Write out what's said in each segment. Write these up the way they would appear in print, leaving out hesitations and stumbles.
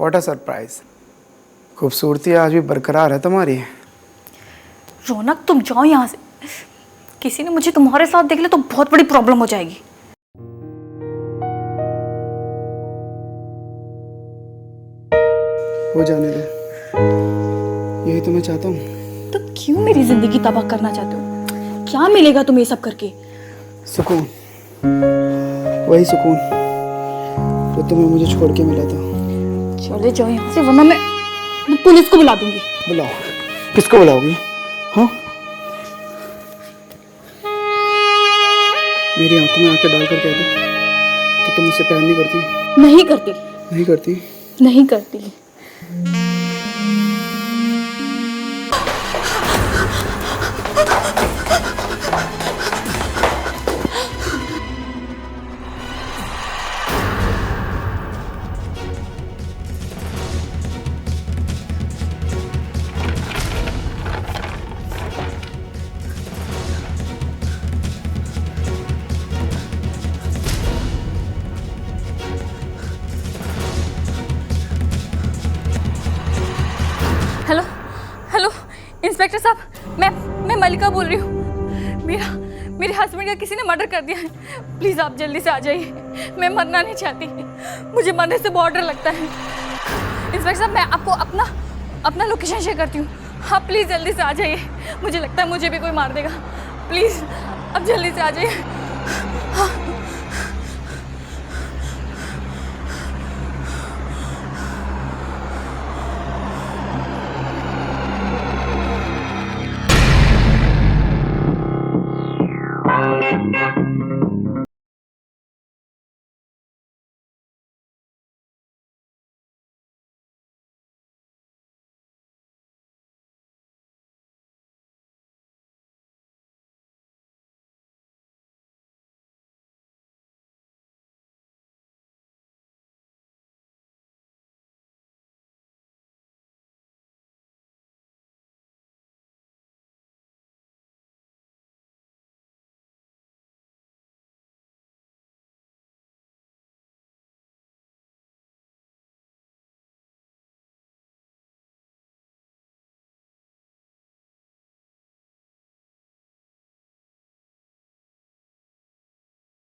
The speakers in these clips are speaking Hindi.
What a surprise. खूबसूरती आज भी बरकरार है तुम्हारी। रौनक तुम जाओ यहाँ से, किसी ने मुझे तुम्हारे साथ देख लिया तो बहुत बड़ी प्रॉब्लम हो जाएगी। हो जाने दो, यही तो मैं चाहता हूँ। तुम क्यों मेरी जिंदगी तबाह करना चाहते हो? क्या मिलेगा तुम्हें ये सब करके? सुकून, वही सुकून जो तुम्हें मुझे छोड़ के मिला था। चले जाओ यहाँ से वरना मैं पुलिस को बुला दूंगी। बुलाओ। किसको बुलाओगी? हाँ, मेरी आंखों में आंखें डालकर कह दो कि तुम मुझसे प्यार नहीं करती। नहीं करती। नहीं करती? नहीं करती। हेलो हेलो इंस्पेक्टर साहब, मैं मलिका बोल रही हूँ। मेरे हस्बैंड का किसी ने मर्डर कर दिया है। प्लीज़ आप जल्दी से आ जाइए। मैं मरना नहीं चाहती, मुझे मरने से बहुत डर लगता है। इंस्पेक्टर साहब, मैं आपको अपना लोकेशन शेयर करती हूँ। आप प्लीज़ जल्दी से आ जाइए। मुझे लगता है मुझे भी कोई मार देगा। प्लीज़ अब जल्दी से आ जाइए। हाँ।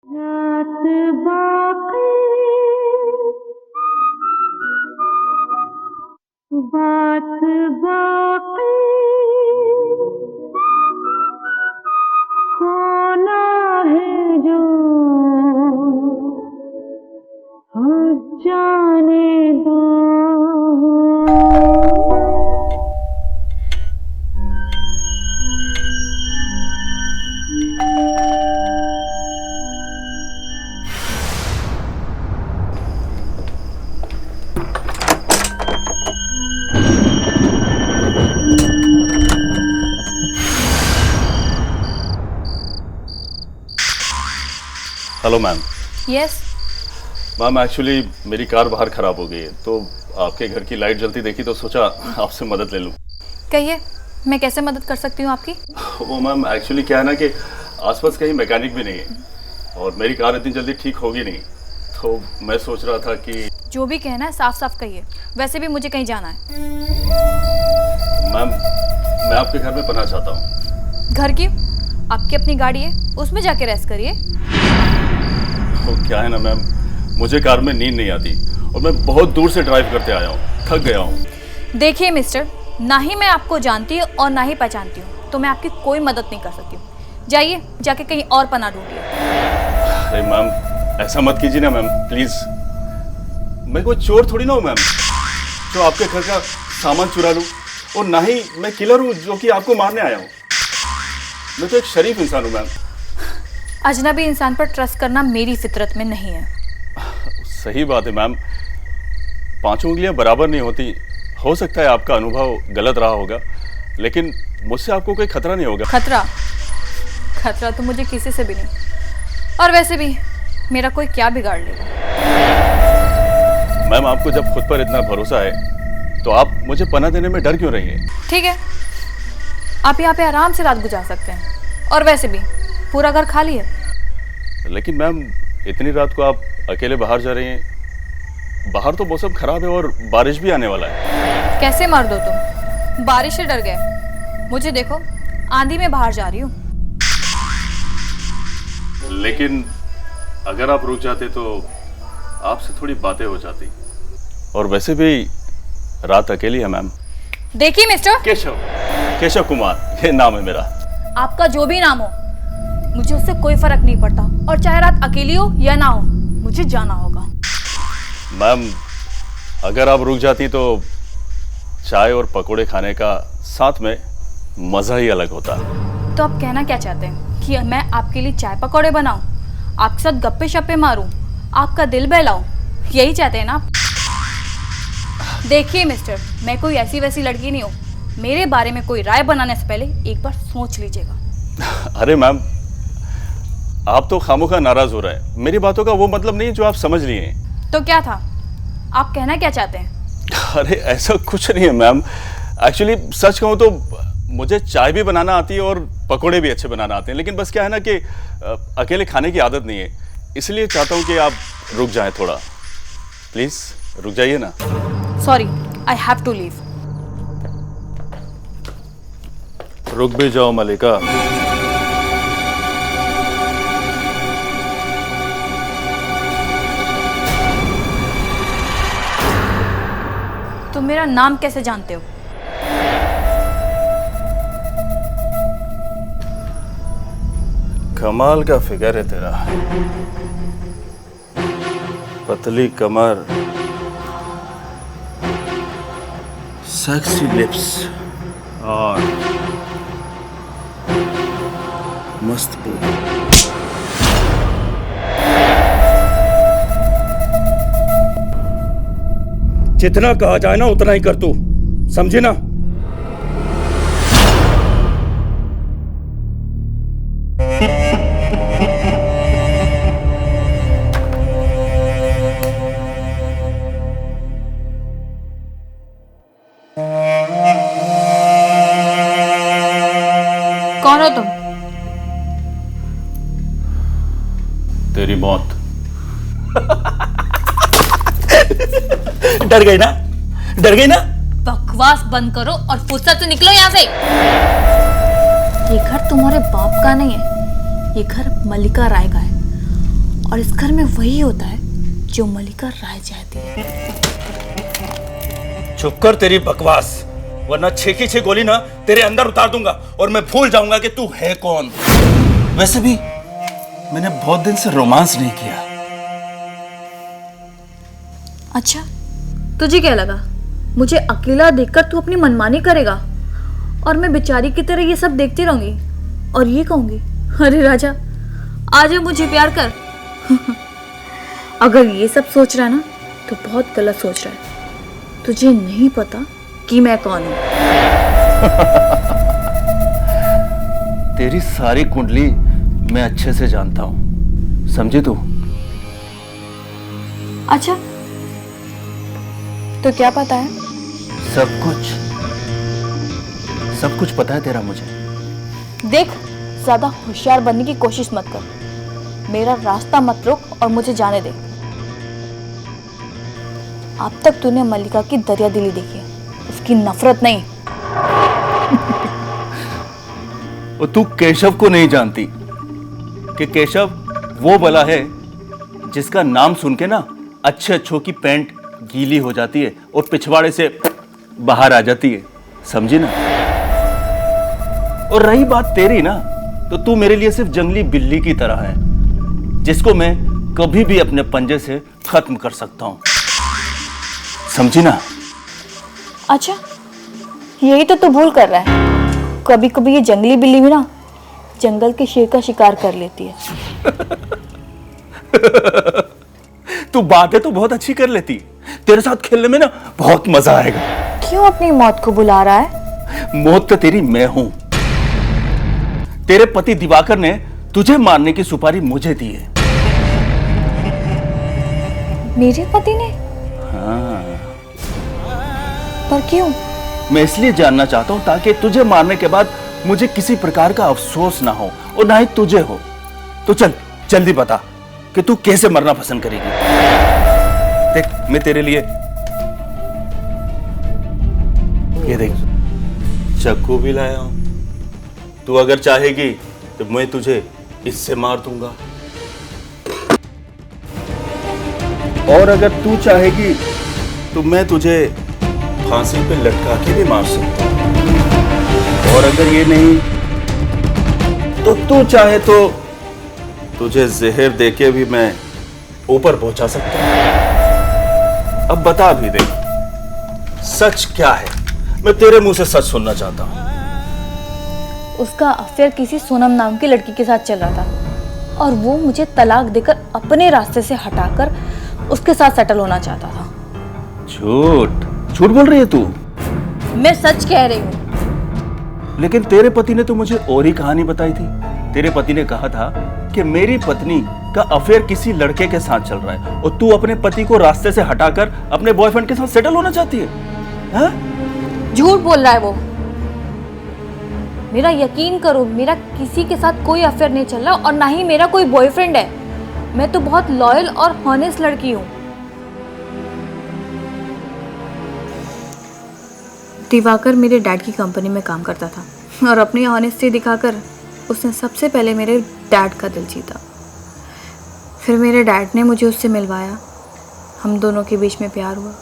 रात बाकी बात बाकी होना है जो हो जाने दो। Hello ma'am. Yes. Ma'am actually मेरी कार बाहर ख़राब हो गई है, तो आपके घर की लाइट जलती देखी तो सोचा आपसे मदद ले लूँ। कहिए, मैं कैसे मदद कर सकती हूँ आपकी? वो मैम एक्चुअली क्या है ना कि आसपास कहीं मैकेनिक भी नहीं है और मेरी कार इतनी जल्दी ठीक होगी नहीं, तो मैं सोच रहा था कि जो भी कहना है साफ साफ कहिए, वैसे भी मुझे कहीं जाना है। मैम मैं आपके घर में पनाह चाहता हूँ। घर की? आपकी अपनी गाड़ी है, उसमें जाके रेस्ट करिए। तो क्या है ना मैम, मुझे कार में नींद नहीं आती और मैं बहुत दूर से ड्राइव करते आया हूँ, थक गया हूँ। देखिए मिस्टर, ना ही मैं आपको जानती हूँ और ना ही पहचानती हूँ, तो मैं आपकी कोई मदद नहीं कर सकती हूँ। जाइए, जाके कहीं और पनाह ढूंढिए। अरे मैम ऐसा मत कीजिए ना मैम, प्लीज़। मैं कोई चोर थोड़ी ना हूँ मैम, जो आपके घर का सामान चुरा लूँ, और ना ही मैं किलर हूँ जो कि आपको मारने आया हूँ। मैं तो एक शरीफ इंसान हूँ मैम। अजनबी इंसान पर ट्रस्ट करना मेरी फितरत में नहीं है। सही बात है मैम, पांचों उंगलियां बराबर नहीं होती। हो सकता है आपका अनुभव गलत रहा होगा, लेकिन मुझसे आपको कोई खतरा नहीं होगा। खतरा तो मुझे किसी से भी नहीं, और वैसे भी मेरा कोई क्या बिगाड़ लेगा। मैम आपको जब खुद पर इतना भरोसा है तो आप मुझे पनाह देने में डर क्यों रही हैं? ठीक है, आप यहाँ पे आराम से रात गुजार सकते हैं, और वैसे भी पूरा घर खाली है। लेकिन मैम इतनी रात को आप अकेले बाहर जा रही हैं, बाहर तो मौसम खराब है और बारिश भी आने वाला है। कैसे मर्द हो तुम? बारिश से डर गए? मुझे देखो, आंधी में बाहर जा रही हूँ। लेकिन अगर आप रुक जाते तो आपसे थोड़ी बातें हो जाती। और वैसे भी रात अकेली है मैम। देखिए मिस्टर, केशव कुमार ये नाम है मेरा। आपका जो भी नाम हो, मुझे उससे कोई फर्क नहीं पड़ता। और चाहे रात अकेली हो या ना हो, मुझे जाना होगा। मैम अगर आप रुक जाती तो चाय और पकोड़े खाने का साथ में मजा ही अलग होता। तो आप कहना क्या चाहते हैं? कि मैं आपके लिए चाय पकौड़े बनाऊं, आपके साथ गप्पे शप्पे मारूं, आपका दिल बहलाऊं? यही चाहते हैं ना आप? देखिए मिस्टर, मैं कोई ऐसी वैसी लड़की नहीं हूँ। मेरे बारे में कोई राय बनाने से पहले एक बार सोच लीजिएगा। अरे मैम आप तो खामोखा नाराज हो रहे हैं। मेरी बातों का वो मतलब नहीं जो आप समझ लिए। तो क्या था? आप कहना क्या चाहते हैं? अरे ऐसा कुछ नहीं है मैम। एक्चुअली सच कहूँ तो मुझे चाय भी बनाना आती है और पकोड़े भी अच्छे बनाना आते हैं, लेकिन बस क्या है ना कि अकेले खाने की आदत नहीं है। इसलिए चाहता हूँ कि आप रुक जाएं थोड़ा। प्लीज रुक जाइए ना। Sorry, I have to leave. रुक भी जाओ मलिका। तुम मेरा नाम कैसे जानते हो? कमाल का फिगर है तेरा, पतली कमर, सेक्सी लिप्स और मस्त बॉडी। जितना कहा जाए ना उतना ही कर तू, समझे ना? कौन हो तुम? तेरी मौत। डर गई ना? डर गई ना? बकवास बंद करो और फुर्सत से निकलो यहाँ से। ये घर तुम्हारे बाप का नहीं है, ये घर मल्लिका राय का है। और इस घर में वही होता है जो मल्लिका राय चाहती है। चुप कर तेरी बकवास, वरना 6 की 6 गोली ना तेरे अंदर उतार दूंगा और मैं भूल जाऊंगा कि तू है कौन। वैसे भी मैंने बहुत दिन से रोमांस नहीं किया। अच्छा, तुझे क्या लगा मुझे अकेला देखकर तू अपनी मनमानी करेगा और मैं बेचारी की तरह ये सब देखती रहूंगी और ये कहूंगी, अरे राजा आजा मुझे प्यार कर? अगर ये सब सोच रहा है ना तो बहुत गलत सोच रहा है। तुझे नहीं पता कि मैं कौन हूं। तेरी सारी कुंडली मैं अच्छे से जानता हूं, समझी तू? अच्छा, तो क्या पता है? सब कुछ पता है तेरा मुझे। देख, ज्यादा होशियार बनने की कोशिश मत कर। मेरा रास्ता मत रोक और मुझे जाने दे। अब तक तूने मल्लिका की दरिया दिली देखी है, उसकी नफरत नहीं। और तू केशव को नहीं जानती कि केशव वो बला है जिसका नाम सुन के ना अच्छे अच्छों की पैंट गीली हो जाती है और पिछवाड़े से बाहर आ जाती है, समझी ना? और रही बात तेरी ना, तो तू मेरे लिए सिर्फ जंगली बिल्ली की तरह है जिसको मैं कभी भी अपने पंजे से खत्म कर सकता हूं, समझी ना? अच्छा, यही तो तू भूल कर रहा है। कभी कभी ये जंगली बिल्ली भी ना जंगल के शेर का शिकार कर लेती है। तू बातें तो बहुत अच्छी कर लेती, तेरे साथ खेलने में ना बहुत मजा आएगा। क्यों अपनी मौत को बुला रहा है? मौत तो तेरी मैं हूं। तेरे पति दिवाकर ने तुझे मारने की सुपारी मुझे दी है। मेरे पति ने? हाँ। पर क्यों? मैं इसलिए जानना चाहता हूं ताकि तुझे मारने के बाद मुझे किसी प्रकार का अफसोस ना हो और ना ही तुझे हो। तो चल जल्दी बता कि तू कैसे मरना पसंद करेगी। देख मैं तेरे लिए ये देख चाकू भी लाया हूं। तू अगर चाहेगी तो मैं तुझे इससे मार दूंगा, और अगर तू चाहेगी तो मैं तुझे फांसी पे लटका के भी मार सकता हूं, और अगर ये नहीं तो तू चाहे तो तुझे जहर देके भी मैं ऊपर पहुंचा सकता हूं। अब बता भी दे, सच क्या है? मैं तेरे मुंह से सच सुनना चाहता हूं। उसका अफेयर किसी सोनम नाम की लड़की के साथ चल रहा था और वो मुझे तलाक देकर अपने रास्ते से हटाकर उसके साथ सेटल होना चाहता था। झूठ झूठ बोल रही है तू। मैं सच कह रही हूँ। लेकिन तेरे पति ने तो मुझे और ही कहानी बताई थी। तेरे पति ने कहा था कि मेरी पत्नी का अफेयर किसी लड़के के साथ चल रहा है और तू अपने पति को रास्ते से हटाकर अपने बॉयफ्रेंड के साथ सेटल होना चाहती है। हाँ? झूठ बोल रहा है वो। मेरा यकीन करो, मेरा किसी के साथ कोई अफेयर नहीं चल रहा और ना ही मेरा कोई बॉयफ्रेंड है। मैं तो बहुत लॉयल और हॉनेस्ट लड़की हूँ। दिवाकर मेरे डैड की कंपनी में काम करता था और अपनी हॉनेस्टी दिखाकर उसने सबसे पहले मेरे डैड का दिल जीता। फिर मेरे डैड ने मुझे उससे मिलवाया। हम दोनों के बीच में प्यार हुआ।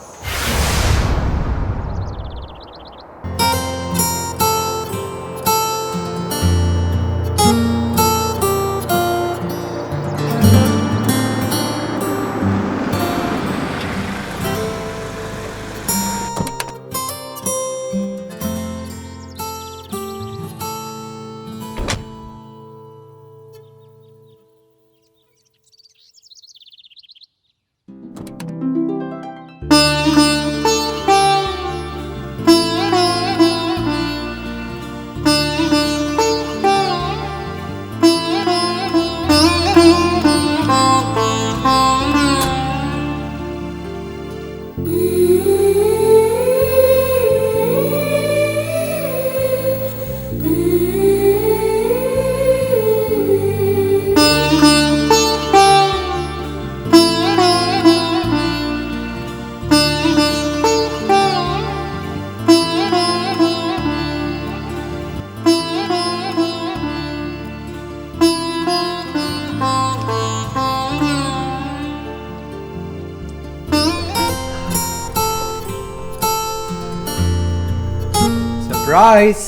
सरप्राइज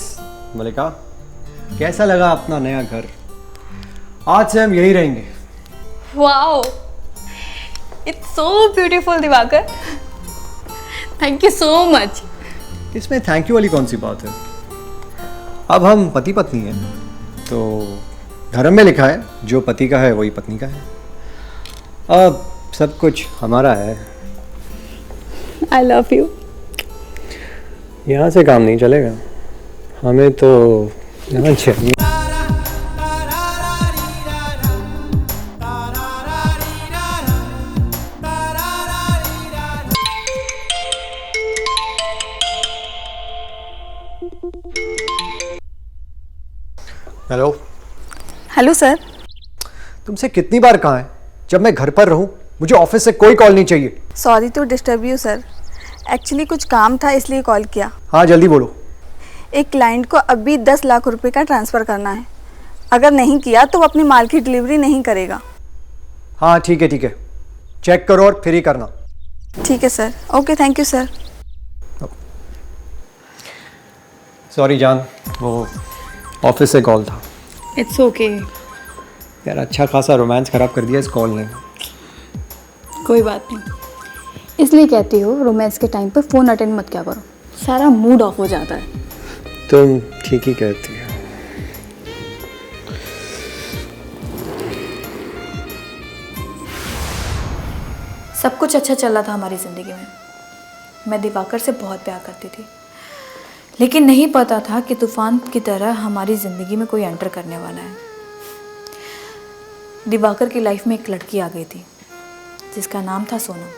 मलिका, कैसा लगा अपना नया घर? आज से हम यही रहेंगे। Wow, it's so beautiful Diwakar. Thank you so much. इसमें थैंक यू वाली कौन सी बात है? अब हम पति पत्नी हैं, तो धर्म में लिखा है जो पति का है वही पत्नी का है। अब सब कुछ हमारा है। I love you. यहाँ से काम नहीं चलेगा, हमें तो यहाँ चाहिए। हेलो। Hello sir. तुमसे कितनी बार कहा है जब मैं घर पर रहूं मुझे ऑफिस से कोई कॉल नहीं चाहिए। Sorry to disturb you sir, actually कुछ काम था इसलिए कॉल किया। हाँ जल्दी बोलो। एक क्लाइंट को अभी 10 लाख रुपए का ट्रांसफ़र करना है। अगर नहीं किया तो वो अपनी माल की डिलीवरी नहीं करेगा। हाँ ठीक है, चेक करो और फिर ही करना। ठीक है sir. Okay, thank you sir. Sorry जान, वो ऑफिस से कॉल था। It's okay. यार अच्छा खासा रोमांस खराब कर दिया इस कॉल ने। कोई बात नहीं, इसलिए कहती हो रोमांस के टाइम पर फ़ोन अटेंड मत किया करो, सारा मूड ऑफ हो जाता है। तुम ठीक ही कहती हो। सब कुछ अच्छा चल रहा था हमारी ज़िंदगी में। मैं दिवाकर से बहुत प्यार करती थी, लेकिन नहीं पता था कि तूफान की तरह हमारी ज़िंदगी में कोई एंटर करने वाला है। दिवाकर की लाइफ में एक लड़की आ गई थी जिसका नाम था सोनम।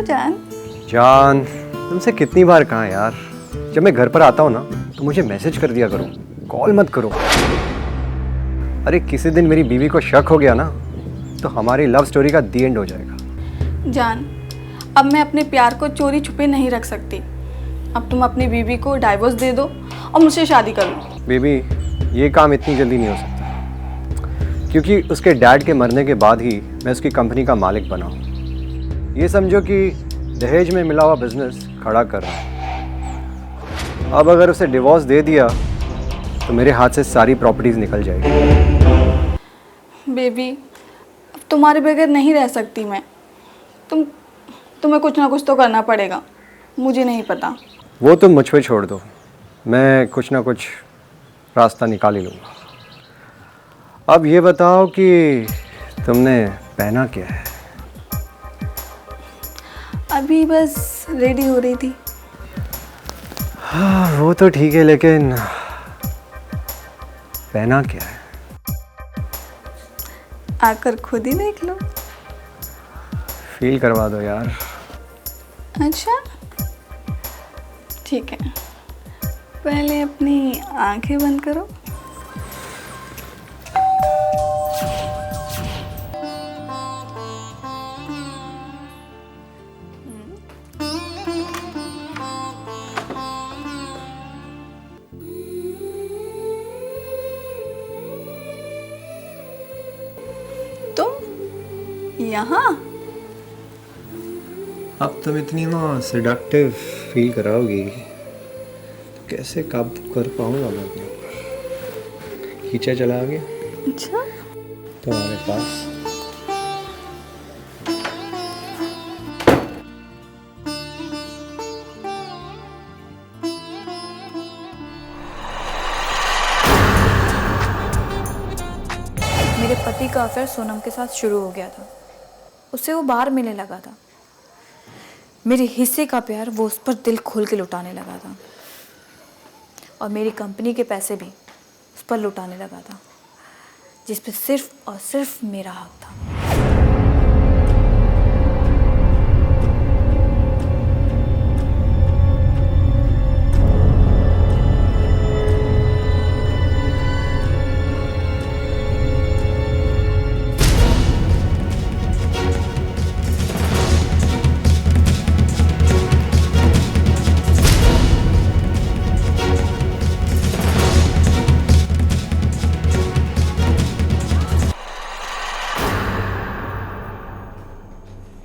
जान। जान, तुमसे कितनी बार कहा यार, जब मैं घर पर आता हूँ ना तो मुझे मैसेज कर दिया करो, कॉल मत करो। अरे किसी दिन मेरी बीवी को शक हो गया ना तो हमारी लव स्टोरी का दी एंड हो जाएगा। जान, अब मैं अपने प्यार को चोरी छुपे नहीं रख सकती। अब तुम अपनी बीवी को डाइवोर्स दे दो और मुझसे शादी कर लो। बेबी, ये काम इतनी जल्दी नहीं हो सकता, क्योंकि उसके डैड के मरने के बाद ही मैं उसकी कंपनी का मालिक बना हूँ। ये समझो कि दहेज में मिला हुआ बिजनेस खड़ा कर रहा हूँ। अब अगर उसे डिवोर्स दे दिया तो मेरे हाथ से सारी प्रॉपर्टीज निकल जाएगी। बेबी, अब तुम्हारे बगैर नहीं रह सकती मैं। तुम्हें कुछ ना कुछ तो करना पड़ेगा, मुझे नहीं पता। वो तुम मुझ पे छोड़ दो, मैं कुछ ना कुछ रास्ता निकाल ही लूँगा। अब ये बताओ कि तुमने पहना क्या है? अभी बस रेडी हो रही थी। हाँ वो तो ठीक है, लेकिन पहना क्या है? आकर खुद ही देख लो। फील करवा दो यार। अच्छा ठीक है, पहले अपनी आंखें बंद करो। तुम यहाँ? अब तुम इतनी ना सेडक्टिव फील कराओगी तो कैसे काबू कर पाऊंगा मैं अपने ऊपर? खींचा चला आ गया अच्छा, तुम्हारे पास। मेरे पति का अफेयर सोनम के साथ शुरू हो गया था। उससे वो बाहर मिलने लगा था। मेरे हिस्से का प्यार वो उस पर दिल खोल के लुटाने लगा था, और मेरी कंपनी के पैसे भी उस पर लुटाने लगा था, जिस पे सिर्फ और सिर्फ मेरा हक था।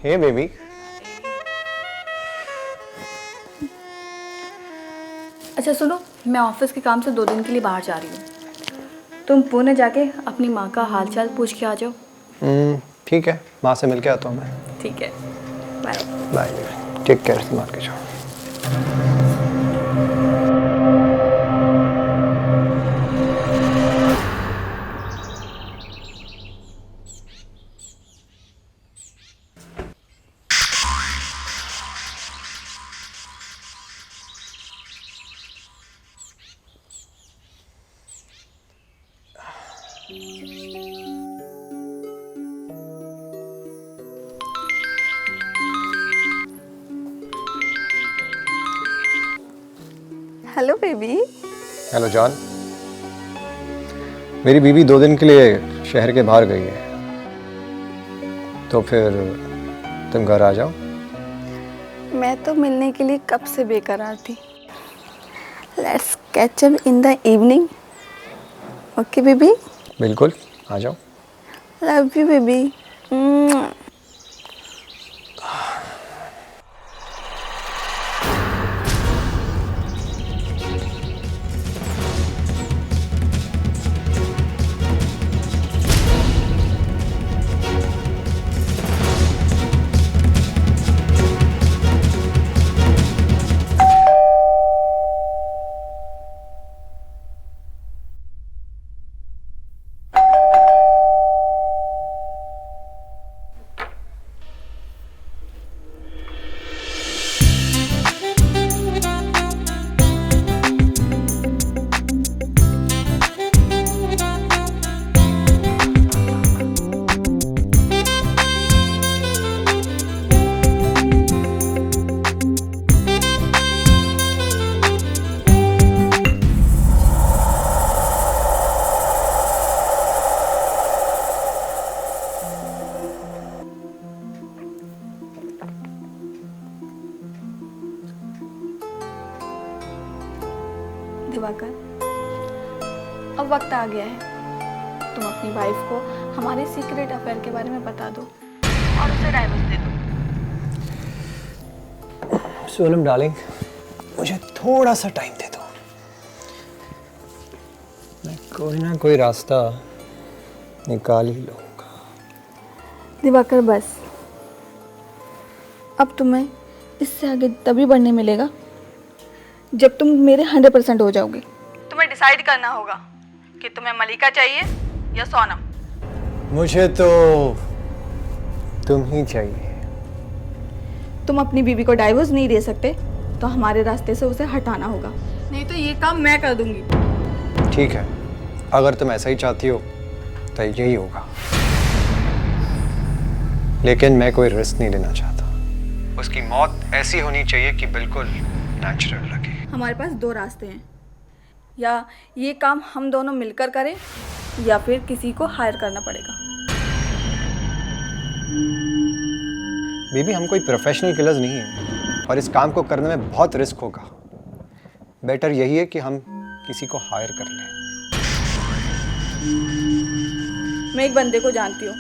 हे बेबी, अच्छा सुनो, मैं ऑफिस के काम से 2 दिन के लिए बाहर जा रही हूँ। तुम पुणे जाके अपनी माँ का हालचाल पूछ के आ जाओ। ठीक है, माँ से मिल के आता हूँ मैं। ठीक है, बाय। बाय, टेक केयर, संभाल के जाओ। Hello baby. हेलो जॉन, मेरी बीवी 2 दिन के लिए शहर के बाहर गई है, तो फिर तुम घर आ जाओ। मैं तो मिलने के लिए कब से बेकरार थी। Let's catch up in the evening. Okay baby. बिल्कुल, आ जाओ। Love you baby. दिवाकर, अब वक्त आ गया है, तुम अपनी वाइफ को हमारे सीक्रेट अफेयर के बारे में बता दो और उसे डाइवोर्स दे दो। सोनम डार्लिंग, मुझे थोड़ा सा टाइम दे दो, मैं कोई ना कोई रास्ता निकाल ही लूँगा। दिवाकर बस, अब तुम्हें इससे आगे तभी बढ़ने मिलेगा जब तुम मेरे 100% हो जाओगे। तुम्हें डिसाइड करना होगा कि तुम्हें मलिका चाहिए या सोनम। मुझे तो तुम ही चाहिए। तुम अपनी बीवी को डाइवोर्स नहीं दे सकते तो हमारे रास्ते से उसे हटाना होगा, नहीं तो ये काम मैं कर दूंगी। ठीक है, अगर तुम ऐसा ही चाहती हो तो यही होगा, लेकिन मैं कोई रिस्क नहीं लेना चाहता। उसकी मौत ऐसी होनी चाहिए कि बिल्कुल नेचुरल लगे। हमारे पास दो रास्ते हैं, या ये काम हम दोनों मिलकर करें या फिर किसी को हायर करना पड़ेगा। बेबी, हम कोई प्रोफेशनल किलर्स नहीं हैं और इस काम को करने में बहुत रिस्क होगा। बेटर यही है कि हम किसी को हायर कर लें। मैं एक बंदे को जानती हूँ,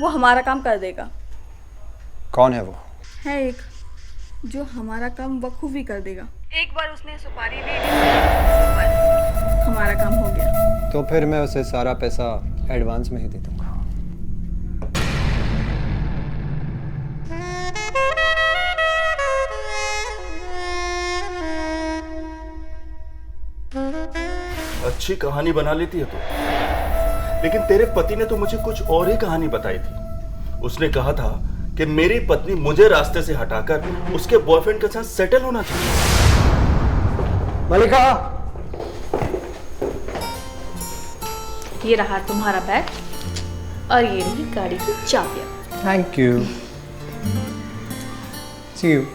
वो हमारा काम कर देगा। कौन है वो? है एक जो हमारा काम बखूबी कर देगा। एक बार उसने सुपारी ले ली, बस हमारा काम हो गया। तो फिर मैं उसे सारा पैसा एडवांस में ही दे दूंगा। अच्छी कहानी बना लेती है तू, लेकिन तेरे पति ने तो मुझे कुछ और ही कहानी बताई थी। उसने कहा था कि मेरी पत्नी मुझे रास्ते से हटाकर उसके बॉयफ्रेंड के साथ सेटल होना चाहिए। मलिका, ये रहा तुम्हारा बैग और ये रही गाड़ी की चाबियां। Thank you. See you.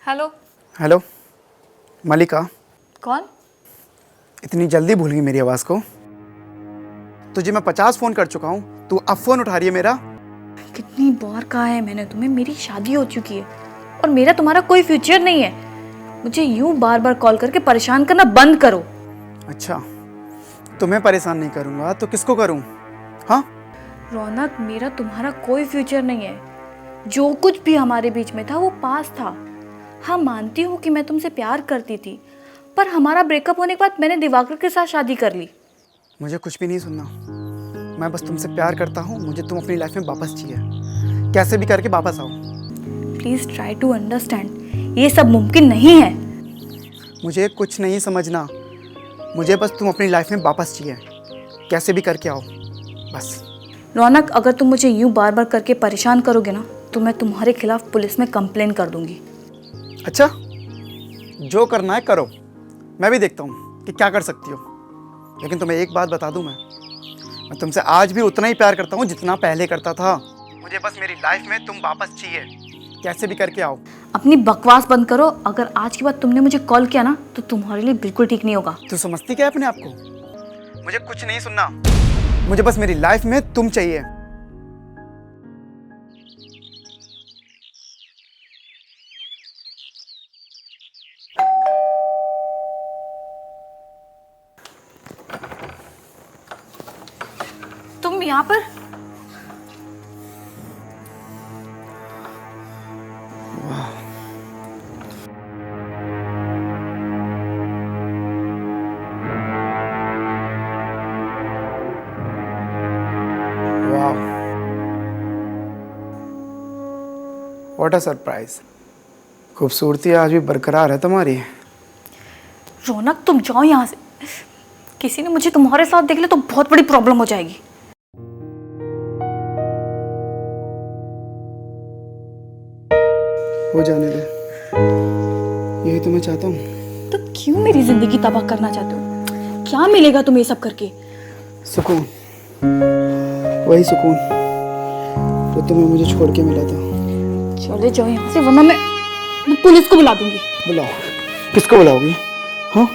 Hello. Hello Malika, कौन? इतनी जल्दी भूल गई मेरी आवाज़ को? तुझे मैं 50 फ़ोन कर चुका हूँ, तू अब फ़ोन उठा रही है मेरा? कितनी बार कहा है मैंने तुम्हें, मेरी शादी हो चुकी है और मेरा तुम्हारा कोई फ्यूचर नहीं है। मुझे यूं बार बार कॉल करके परेशान करना बंद करो। अच्छा, तुम्हें परेशान नहीं करूँगा तो किसको करूँ? हाँ रौनक, मेरा तुम्हारा कोई फ्यूचर नहीं है। जो कुछ भी हमारे बीच में था वो पास था। हाँ, मानती हूँ कि मैं तुमसे प्यार करती थी, पर हमारा ब्रेकअप होने के बाद मैंने दिवाकर के साथ शादी कर ली। मुझे कुछ भी नहीं सुनना, मैं बस तुमसे प्यार करता हूँ। मुझे तुम अपनी लाइफ में वापस चाहिए, कैसे भी करके वापस आओ। प्लीज़ ट्राई टू अंडरस्टैंड, ये सब मुमकिन नहीं है। मुझे कुछ नहीं समझना, मुझे बस तुम अपनी लाइफ में वापस चाहिए, कैसे भी करके आओ बस। रौनक, अगर तुम मुझे यूं बार बार करके परेशान करोगे ना तो मैं तुम्हारे खिलाफ पुलिस में कंप्लेन कर दूंगी। अच्छा, जो करना है करो, मैं भी देखता हूँ कि क्या कर सकती हो। लेकिन तुम्हें एक बात बता दूँ, मैं तुमसे आज भी उतना ही प्यार करता हूँ जितना पहले करता था। मुझे बस मेरी लाइफ में तुम वापस चाहिए, कैसे भी करके आओ। अपनी बकवास बंद करो। अगर आज के बाद तुमने मुझे कॉल किया ना तो तुम्हारे लिए बिल्कुल ठीक नहीं होगा। तू समझती क्या है अपने आप को? मुझे कुछ नहीं सुनना, मुझे बस मेरी लाइफ में तुम चाहिए। तुम यहाँ पर? वाह, व्हाट अ सरप्राइज। खूबसूरती आज भी बरकरार है तुम्हारी। रौनक, तुम जाओ यहाँ से। किसी ने मुझे तुम्हारे साथ देख लिया तो बहुत बड़ी प्रॉब्लम हो जाएगी। हो जाने दे, यही तो मैं चाहता हूँ। तो क्यों मेरी जिंदगी तबाह करना चाहते हो? क्या मिलेगा तुम्हें ये सब करके? सुकून, वही सुकून जो तुम्हें मुझे छोड़ के मिला था। चले जाओ यहाँ से, वरना मैं पुलिस को बुला दूंगी। बुलाओ, किसको बुलाओगी? हाँ,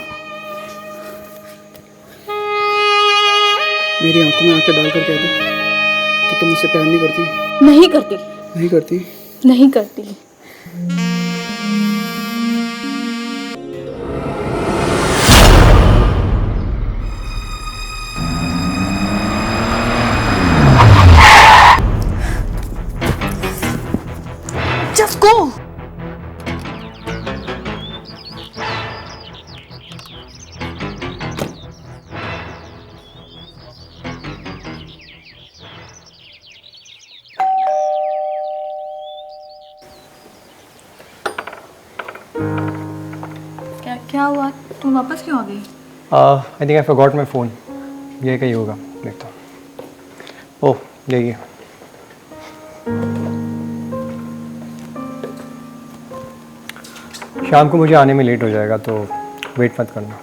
मेरी आंखों में आंखें डालकर कह दो कि तुम मुझसे प्यार नहीं करती। नहीं करती। नहीं करती? नहीं करती। Just go. क्या हुआ? तुम वापस क्यों आ गई? I think I forgot my phone. ये कहीं होगा, देखता हूँ। ओह, यही है। शाम को मुझे आने में लेट हो जाएगा, तो वेट मत करना।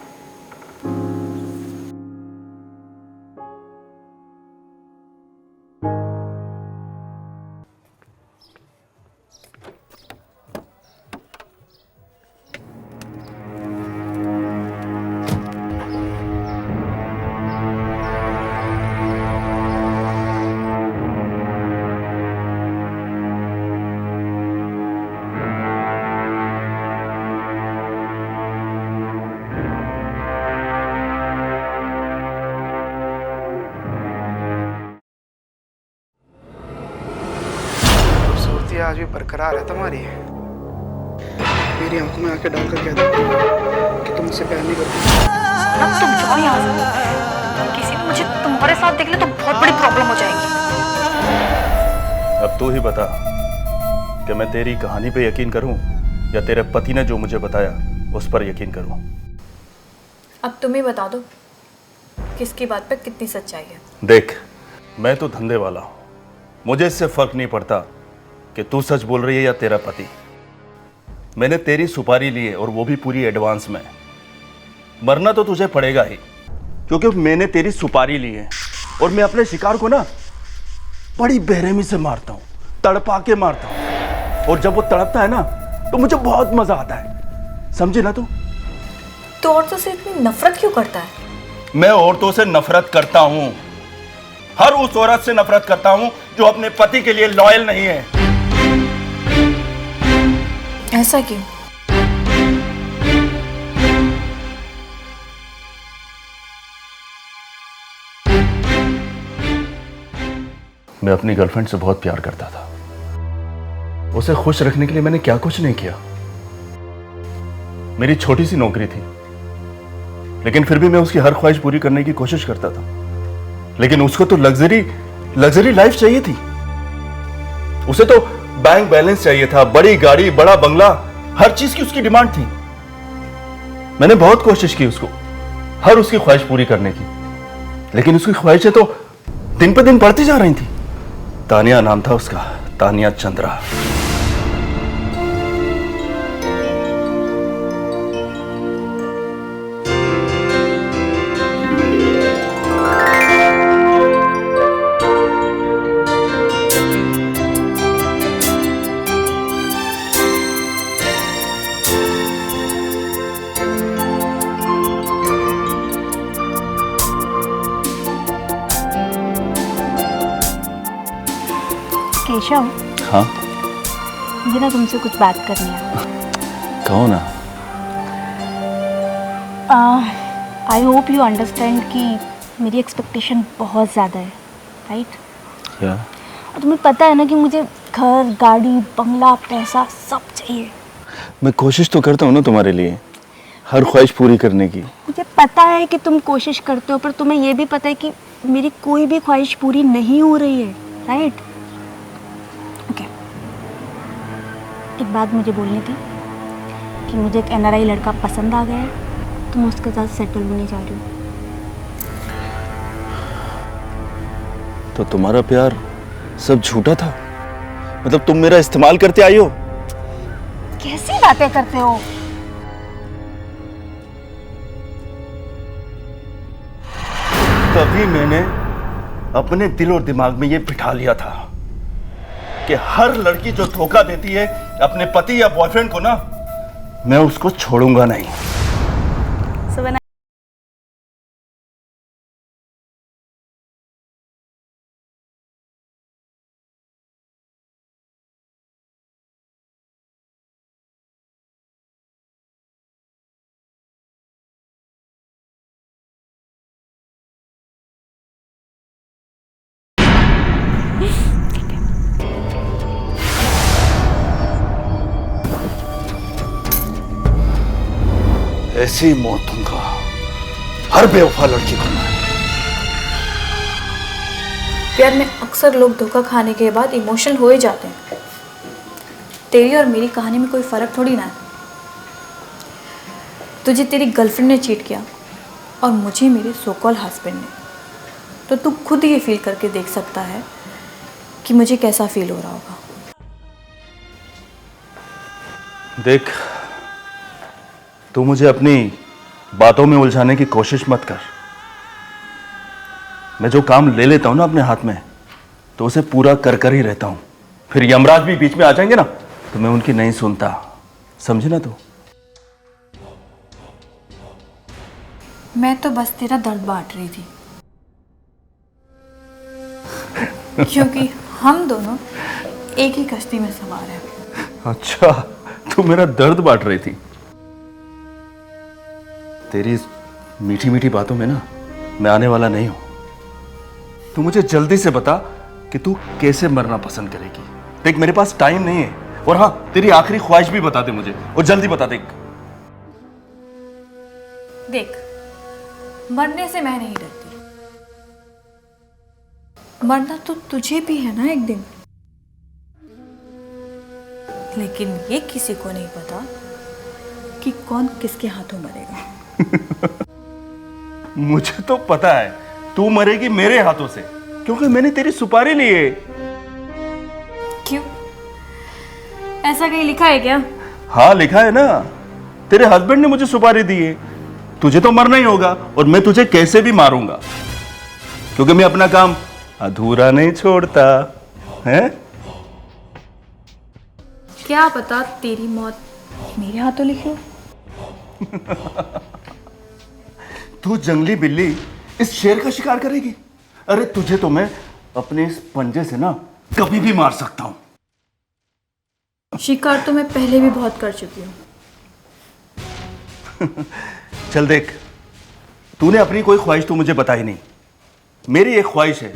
खूबसूरती आज भी बरकरार है तुम्हारी। मेरी आंखों में आंखें डालकर कह दो कि तुम मुझसे प्यार नहीं करती। अब तुम जाओ यहाँ से। किसी ने मुझे तुम्हारे साथ देख लिया तो बहुत बड़ी प्रॉब्लम हो जाएगी। अब तू ही बता कि मैं तेरी कहानी पे यकीन करूं या तेरे पति ने जो मुझे बताया उस पर यकीन करूं। अब तुम ही बता दो किसकी बात पे कितनी सच्चाई है। देख, मैं तो धंधे वाला हूं, मुझे इससे फर्क नहीं पड़ता कि तू सच बोल रही है या तेरा पति। मैंने तेरी सुपारी ली है और वो भी पूरी एडवांस में। मरना तो तुझे पड़ेगा ही, क्योंकि मैंने तेरी सुपारी ली है और मैं अपने शिकार को ना बड़ी बेरहमी से मारता हूँ, तड़पा के मारता हूँ। और जब वो तड़पता है ना तो मुझे बहुत मजा आता है, समझे ना तू? तो औरतों से इतनी नफरत क्यों करता है? मैं औरतों से नफरत करता हूँ, हर उस औरत से नफरत करता हूँ जो अपने पति के लिए लॉयल नहीं है। ऐसा क्यों? मैं अपनी गर्लफ्रेंड से बहुत प्यार करता था। उसे खुश रखने के लिए मैंने क्या कुछ नहीं किया। मेरी छोटी सी नौकरी थी, लेकिन फिर भी मैं उसकी हर ख्वाहिश पूरी करने की कोशिश करता था। लेकिन उसको तो लग्जरी लाइफ चाहिए थी। उसे तो बैंक बैलेंस चाहिए था, बड़ी गाड़ी, बड़ा बंगला, हर चीज की उसकी डिमांड थी। मैंने बहुत कोशिश की उसको हर उसकी ख्वाहिश पूरी करने की, लेकिन उसकी ख्वाहिशें तो दिन पे दिन बढ़ती जा रही थी। तानिया नाम था उसका, तानिया चंद्रा। केशव, हाँ, मुझे ना तुमसे कुछ बात करनी है। कहो ना। आई होप यू अंडरस्टैंड कि मेरी एक्सपेक्टेशन बहुत ज़्यादा है, राइट? क्या? और तुम्हें पता है ना कि मुझे घर, गाड़ी, बंगला, पैसा सब चाहिए। मैं कोशिश तो करता हूँ ना तुम्हारे लिए हर ख्वाहिश पूरी करने की। मुझे पता है कि तुम कोशिश करते हो, पर तुम्हें ये भी पता है कि मेरी कोई भी ख्वाहिश पूरी नहीं हो रही है, राइट? ओके, एक बात मुझे बोलनी थी कि मुझे एक NRI लड़का पसंद आ गया है, तो मैं उसके साथ सेटल होने जा रही हूँ। तो तुम्हारा प्यार सब झूठा था? मतलब तुम मेरा इस्तेमाल करते आई हो? कैसी बातें करते हो? तभी मैंने अपने दिल और दिमाग में ये बिठा लिया था कि हर लड़की जो धोखा देती है अपने पति या बॉयफ्रेंड को ना, मैं उसको छोड़ूंगा नहीं। So when ऐसी मौत दूंगा हर बेवफा लड़की को मैं। प्यार में अक्सर लोग धोखा खाने के बाद इमोशनल हो ही जाते हैं। तेरी और मेरी कहानी में कोई फ़र्क थोड़ी ना है। तुझे तेरी गर्लफ्रेंड ने चीट किया और मुझे मेरे सो कॉल हस्बैंड ने, तो तू खुद ये फील करके देख सकता है कि मुझे कैसा फील हो रहा होगा। देख, तू मुझे अपनी बातों में उलझाने की कोशिश मत कर। मैं जो काम ले लेता हूं ना अपने हाथ में, तो उसे पूरा कर कर ही रहता हूं। फिर यमराज भी बीच में आ जाएंगे ना, तो मैं उनकी नहीं सुनता। समझे ना तू? मैं तो बस तेरा दर्द बांट रही थी, क्योंकि हम दोनों एक ही कश्ती में सवार हैं। अच्छा, तू मेरा दर्द बांट रही थी। तेरी इस मीठी मीठी बातों में ना मैं आने वाला नहीं हूं। तू मुझे जल्दी से बता कि तू कैसे मरना पसंद करेगी। देख, मेरे पास टाइम नहीं है। और हाँ, तेरी आखिरी ख्वाहिश भी बता दे मुझे, और जल्दी बता। देख, मरने से मैं नहीं डरती। मरना तो तुझे भी है ना एक दिन, लेकिन ये किसी को नहीं पता कि कौन किसके हाथों मरेगा। मुझे तो पता है तू मरेगी मेरे हाथों से, क्योंकि मैंने तेरी सुपारी ली है। क्यों? ऐसा कहीं लिखा है क्या? हाँ, लिखा है ना। तेरे हस्बैंड ने मुझे सुपारी दी है। तुझे तो मरना ही होगा, और मैं तुझे कैसे भी मारूंगा, क्योंकि मैं अपना काम अधूरा नहीं छोड़ता है। क्या पता तेरी मौत मेरे हाथों लिखी हो। तू जंगली बिल्ली इस शेर का शिकार करेगी? अरे तुझे तो मैं अपने इस पंजे से ना कभी भी मार सकता हूं। शिकार तो मैं पहले भी बहुत कर चुकी हूँ। चल देख, तूने अपनी कोई ख्वाहिश तो मुझे बताई नहीं। मेरी एक ख्वाहिश है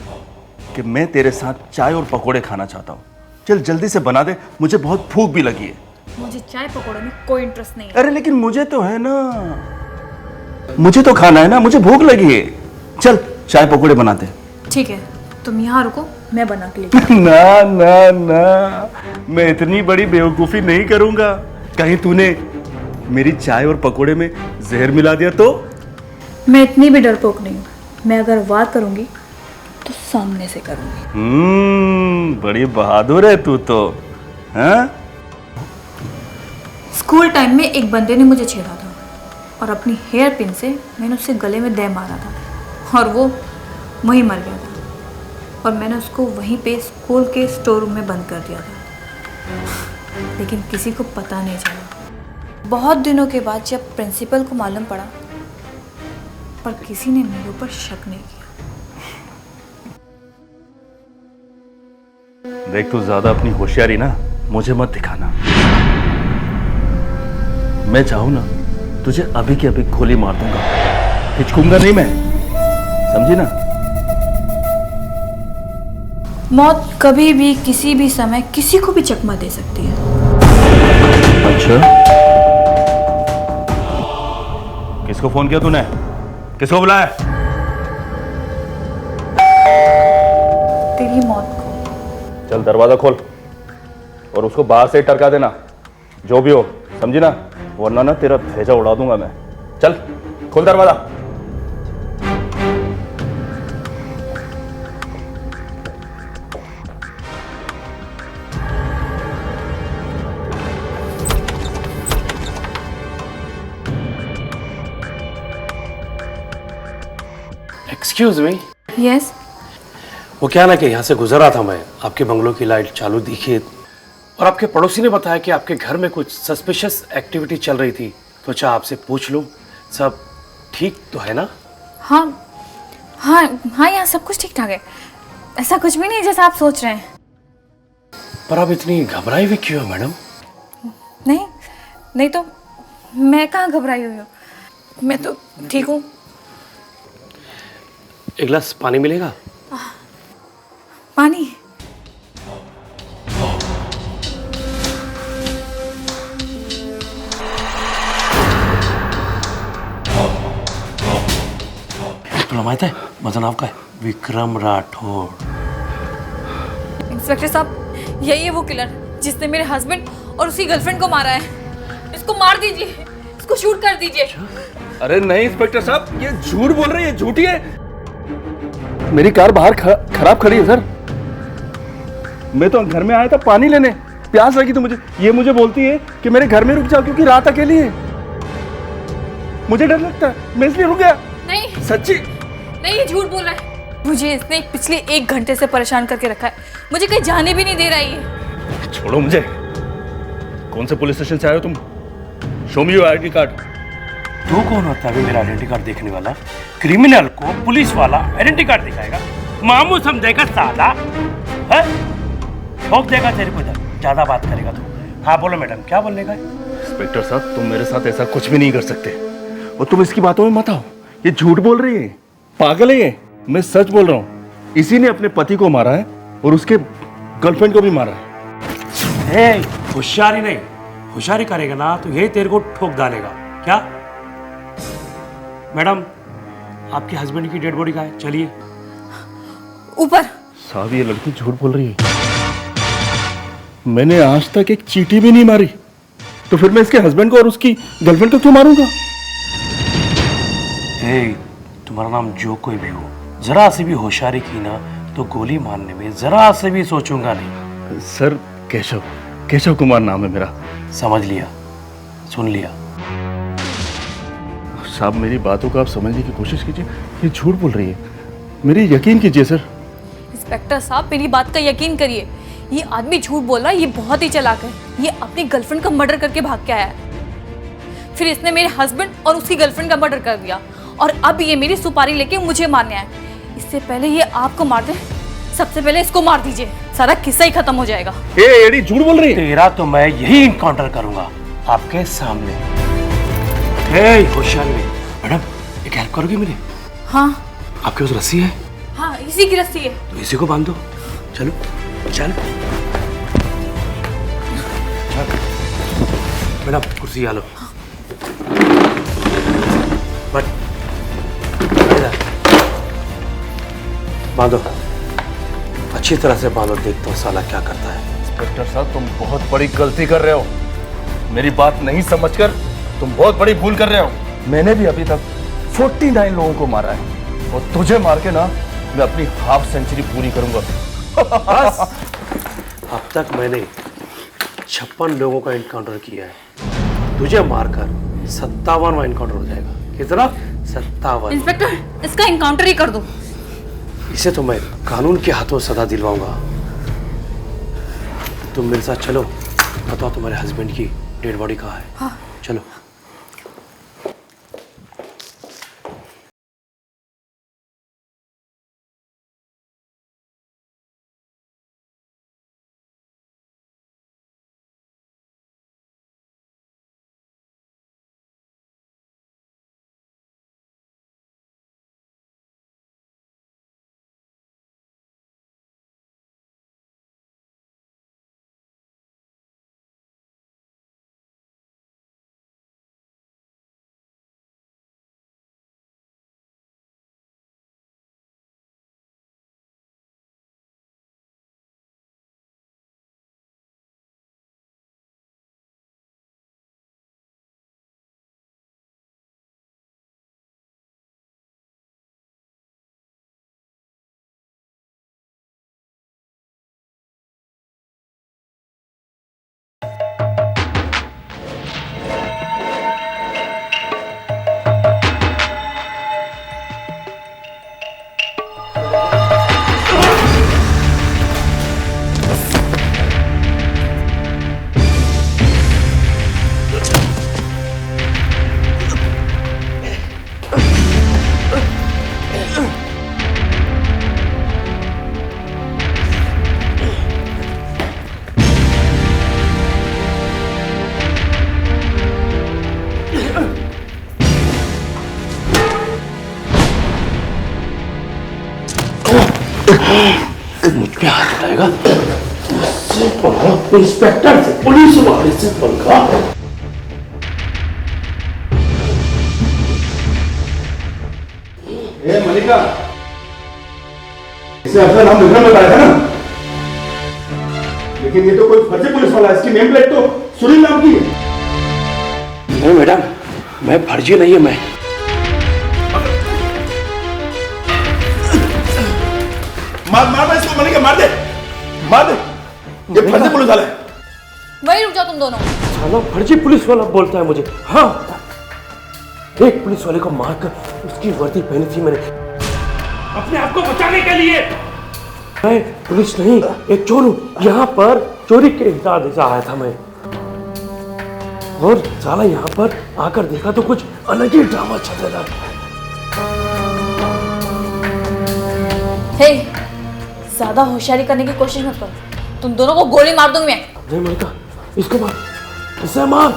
कि मैं तेरे साथ चाय और पकोड़े खाना चाहता हूँ। चल जल्दी से बना दे, मुझे बहुत भूख भी लगी है। मुझे चाय पकौड़ों में कोई इंटरेस्ट नहीं है। अरे लेकिन मुझे तो है ना, मुझे तो खाना है ना, मुझे भूख लगी है। चल चाय पकोड़े बनाते। ठीक है, तुम यहाँ रुको, मैं बना के ले। ना ना ना, मैं इतनी बड़ी बेवकूफी नहीं करूंगा। कहीं तूने मेरी चाय और पकोड़े में जहर मिला दिया तो? मैं इतनी भी डरपोक नहीं हूँ। मैं अगर वार करूंगी तो सामने से करूंगी। बड़ी बहादुर है तू तो। हाँ? स्कूल टाइम में एक बंदे ने मुझे छेड़ा था और अपनी हेयर पिन से मैंने उससे गले में दे मारा था, और वो वहीं मर गया था। और मैंने उसको वहीं पे स्कूल के स्टोर रूम में बंद कर दिया था, लेकिन किसी को पता नहीं चला। बहुत दिनों के बाद जब प्रिंसिपल को मालूम पड़ा, पर किसी ने मेरे ऊपर शक नहीं किया। देख, तू ज्यादा अपनी होशियारी ना मुझे मत दिखाना। मैं चाहूं ना तुझे अभी के अभी गोली मार दूंगा, हिचकूंगा नहीं मैं। समझी ना? मौत कभी भी किसी भी समय किसी को भी चकमा दे सकती है। अच्छा, किसको फोन किया तूने? किसको बुलाया? तेरी मौत को। चल दरवाजा खोल और उसको बाहर से टरका देना, जो भी हो। समझी ना? वरना ना तेरा भेजा उड़ा दूंगा मैं। चल खोल दरवाजा। Excuse me, yes. वो क्या ना कि यहाँ से गुजरा था मैं, आपके बंगलों की लाइट चालू दिखी और आपके पड़ोसी ने बताया कि आपके घर में कुछ सस्पिशियस एक्टिविटी चल रही थी, तो चाहे आपसे पूछ लूँ सब ठीक तो है ना? हाँ हाँ हाँ, यहाँ सब कुछ ठीक ठाक है, ऐसा कुछ भी नहीं जैसा आप सोच रहे हैं। पर आप इतनी घबराई हुई क्यों है मैडम? नहीं नहीं तो मैं कहाँ घबराई हुई हूँ, मैं तो ठीक हूँ। एक गिलास पानी मिलेगा? पानी? तुला माहित आहे माझं नाव काय? विक्रम राठौर। इंस्पेक्टर साहब, यही है वो किलर जिसने मेरे हस्बैंड और उसकी गर्लफ्रेंड को मारा है। इसको मार दीजिए, इसको शूट कर दीजिए। अरे नहीं इंस्पेक्टर साहब, ये झूठ बोल रही है, झूठी है। मेरी कार बाहर खराब खड़ी है सर। मैं तो घर में आया था पानी लेने, प्यास लगी तो मुझे बोलती है कि मेरे घर में रुक जाओ क्योंकि रात अकेली है। मुझे डर लगता है, मैं इसलिए रुक गया। नहीं सच्ची नहीं, ये झूठ बोल रहा है। मुझे इसने पिछले 1 घंटे से परेशान करके रखा है, मुझे कहीं जाने भी नहीं दे रहा है। छोड़ो मुझे। कौन से पुलिस स्टेशन से आए हो तुम? Show me your ID card. तू कौन होता है मेरा आइडेंटिटी कार्ड देखने वाला? क्रिमिनल को पुलिस वाला आइडेंटिटी कार्ड दिखाएगा? मामू समझेगा साला है? ठोक देगा तेरे को इधर, ज्यादा बात करेगा तू। हाँ बोलो मैडम, क्या बोलने का? इंस्पेक्टर साहब, तुम मेरे साथ ऐसा कुछ भी नहीं कर सकते और तुम इसकी बातों में मत आओ। ये झूठ बोल रही है, पागल है ये। मैं सच बोल रहा हूँ, इसी ने अपने पति को मारा है और उसके गर्लफ्रेंड को भी मारा है। होशियारी नहीं, होशियारी करेगा ना तो यही तेरे को ठोक डालेगा। क्या मैडम, आपके हस्बैंड की डेड बॉडी कहाँ है? चलिए ऊपर। साहब ये लड़की झूठ बोल रही है। मैंने आज तक एक चींटी भी नहीं मारी, तो फिर मैं इसके हस्बैंड को और उसकी गर्लफ्रेंड को क्यों मारूंगा? तुम्हारा नाम जो कोई भी हो, जरा से भी होशियारी की ना तो गोली मारने में जरा से भी सोचूंगा नहीं। सर केशव कुमार नाम है मेरा। समझ लिया, सुन लिया। साहब मेरी बातों को आप समझने की कोशिश कीजिए, ये झूठ बोल रही है, मेरी यकीन कीजिए सर। इंस्पेक्टर साहब, मेरी बात का यकीन करिए, ये आदमी झूठ बोल रहा है, ये बहुत ही चालाक है। ये अपनी गर्लफ्रेंड का मर्डर करके भाग के आया है, फिर इसने मेरे हस्बैंड और उसकी गर्लफ्रेंड का मर्डर कर दिया और अब ये मेरी सुपारी लेके मुझे मारने आया। इससे पहले ये आपको मार दे, सबसे पहले इसको मार दीजिए, सारा किस्सा ही खत्म हो जाएगा। एडी झूठ बोल रही है। तेरा तो मैं यही इनकाउंटर करूंगा आपके सामने। होशियारी नहीं। मैडम, एक हेल्प करोगी मेरी? हाँ आपके पास रस्सी है? हाँ, इसी की रस्सी है। तो इसी को बांध दो। चलो चल। मैडम कुर्सी आ लो। बट बांधो, अच्छी तरह से बांधो, देखता हूँ साला क्या करता है। इंस्पेक्टर साहब, तुम बहुत बड़ी गलती कर रहे हो। मेरी बात नहीं समझकर तुम बहुत बड़ी भूल कर रहे हो। मैंने भी अभी तक 49 लोगों को मारा है और तुझे मार के ना मैं अपनी हाफ सेंचुरी पूरी करूंगा। बस अब तक मैंने 56 लोगों का एनकाउंटर किया है, तुझे मारकर 57वां एनकाउंटर हो जाएगा। कितना? 57। इंस्पेक्टर, इसका एनकाउंटर ही कर दो। इसे तो मैं कानून के हाथों सजा दिलवाऊंगा। तुम मेरे साथ चलो, बताओ तुम्हारे हस्बैंड की डेड बॉडी कहाँ है? हाँ। चलो। मुझ पे हाथ उठाएगा, इंस्पेक्टर से, पुलिस वाले से पंगा। ए मलिका, इसे अपना नाम विक्रम बताया था ना, लेकिन ये तो कोई फर्जी पुलिस वाला है। इसकी नेम प्लेट तो सुनील नाम की है। नहीं मैडम, मैं फर्जी नहीं है। मैं मार इसको, मलिका मार दे। ये फर्जी पुलिस वाला है। वहीं रुक जाओ तुम दोनों। साला फर्जी पुलिस वाला बोलता है मुझे। हाँ, एक पुलिस वाले को मारकर उसकी वर्दी पहनी थी मैंने अपने आप को बचाने के लिए। मैं पुलिस नहीं, एक चोर हूं। यहाँ पर चोरी के इरादे से आया था मैं, और साला यहाँ पर आकर देखा तो कुछ अलग ही ड्रामा चल रहा था। हे, ज्यादा होशियारी करने की कोशिश मत करो, तुम दोनों को गोली मार दूंगी मैं। नहीं मलिका, इसको मार, इसे मार।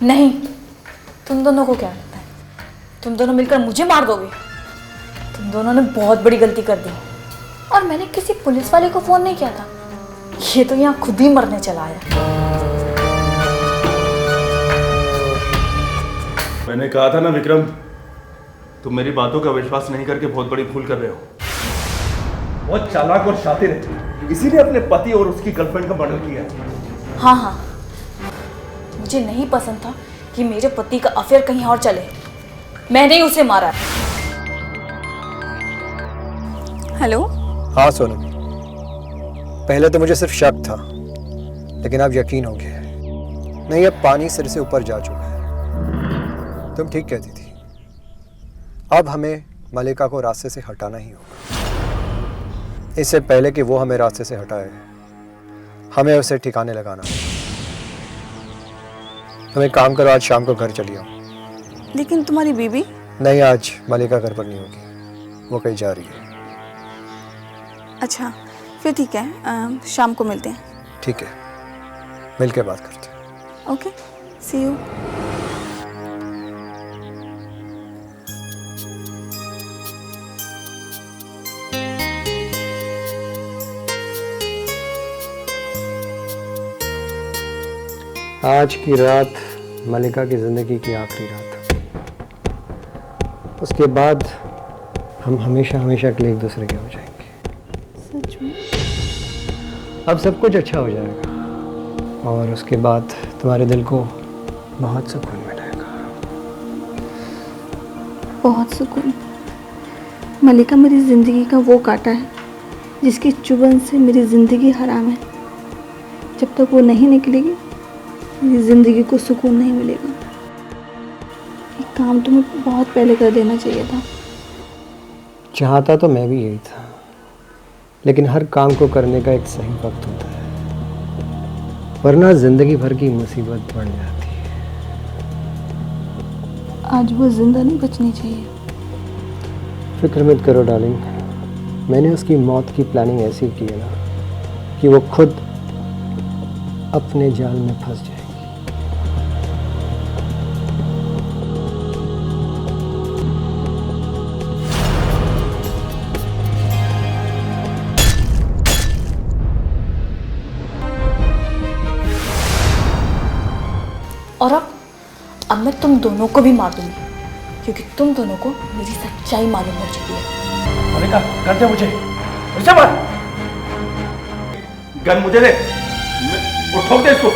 नहीं, तुम दोनों को क्या लगता है तुम दोनों मिलकर मुझे मार दोगे? तुम दोनों ने बहुत बड़ी गलती कर दी, और मैंने किसी पुलिस वाले को फोन नहीं किया था। ये तो यहाँ खुद ही मरने चला आया। मैंने कहा था ना विक्रम, तुम मेरी बातों का विश्वास नहीं करके बहुत बड़ी भूल कर रहे हो। बहुत चालाक और शातिर है, इसीलिए अपने पति और उसकी गर्लफ्रेंड का मर्डर किया। हाँ हाँ, मुझे नहीं पसंद था कि मेरे पति का अफेयर कहीं और चले। मैंने ही उसे मारा। हेलो। हाँ सोनू, पहले तो मुझे सिर्फ शक था, लेकिन अब यकीन हो गया है। नहीं, अब पानी सिर से ऊपर जा चुका है। तुम ठीक कहती थी, अब हमें मलिका को रास्ते से हटाना ही होगा। इससे पहले कि वो हमें रास्ते से हटाए, हमें उसे ठिकाने लगाना। तुम एक काम करो, आज शाम को घर चली आओ। लेकिन तुम्हारी बीबी? नहीं, आज मलिका घर पर नहीं होगी, वो कहीं जा रही है। अच्छा, फिर ठीक है, शाम को मिलते हैं। ठीक है, मिल के बात करते हैं। Okay, see you. आज की रात मलिका की ज़िंदगी की आखिरी रात। उसके बाद हम हमेशा हमेशा के लिए एक दूसरे के हो जाएंगे। सच में? अब सब कुछ अच्छा हो जाएगा, और उसके बाद तुम्हारे दिल को बहुत सुकून मिलेगा। बहुत सुकून। मलिका मेरी ज़िंदगी का वो कांटा है जिसकी चुभन से मेरी ज़िंदगी हराम है। जब तक वो नहीं निकलेगी, मेरी ज़िंदगी को सुकून नहीं मिलेगा। ये काम तुम्हें बहुत पहले कर देना चाहिए था। चाहता तो मैं भी यही था, लेकिन हर काम को करने का एक सही वक्त होता है, वरना ज़िंदगी भर की मुसीबत बढ़ जाती है। आज वो जिंदा नहीं बचनी चाहिए। फिक्र मत करो डार्लिंग, मैंने उसकी मौत की प्लानिंग ऐसी की है ना कि वो खुद अपने जाल में फंस जाएगी। और अब मैं तुम दोनों को भी मार दूंगी, क्योंकि तुम दोनों को मेरी सच्चाई मालूम हो चुकी है। मलिका, कर दे मुझे मार। गन मुझे दे, उठो दे इसको।